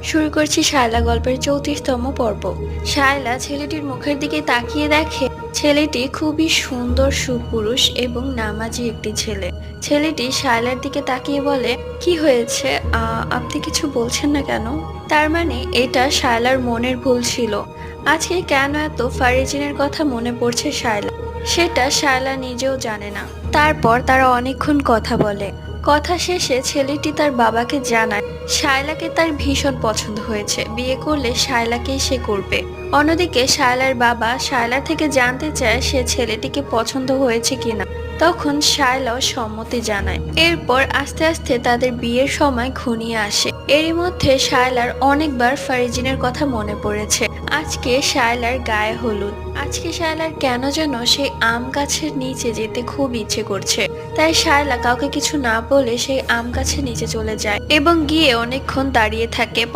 শুরু করছি শায়লা গল্পের 34তম পর্ব। শায়লা ছেলেটির মুখের দিকে তাকিয়ে দেখে ছেলেটি খুবই সুন্দর, সুপুরুষ এবং নামাজি একটি ছেলে। ছেলেটি শায়লার দিকে তাকিয়ে বলে, কি হয়েছে, আপনি কিছু বলছেন না কেন? তার মানে এটা শায়লার মনের ভুল ছিল। আজকে কেন এত ফারিজিনের কথা মনে পড়ছে শায়লা, সেটা শায়লা নিজেও জানে না। তারপর তারা অনেকক্ষণ কথা বলে। কথা শেষে ছেলেটি তার বাবাকে জানায় শায়লাকে তার ভীষণ পছন্দ হয়েছে, বিয়ে করলে শায়লাকেই সে করবে। অন্যদিকে শায়লার বাবা শায়লা থেকে জানতে চায় সে ছেলেটিকে পছন্দ হয়েছে কিনা। তখন শায়লাও সম্মতি জানায়। এরপর আস্তে আস্তে তাদের বিয়ের সময় ঘনিয়ে আসে। এরই মধ্যে শায়লার অনেকবার ফারিজিনের কথা মনে পড়েছে। আজকে শায়লার গায়ে হলুদ। আজকে শায়লার কেন যেন সেই আম গাছের নিচে যেতে খুব ইচ্ছে করছে। তাই শায়লা কাউকে কিছু না বলে সেই আম গাছের নিচে চলে যায় এবং গিয়ে অনেকক্ষণ দাঁড়িয়ে থাকে।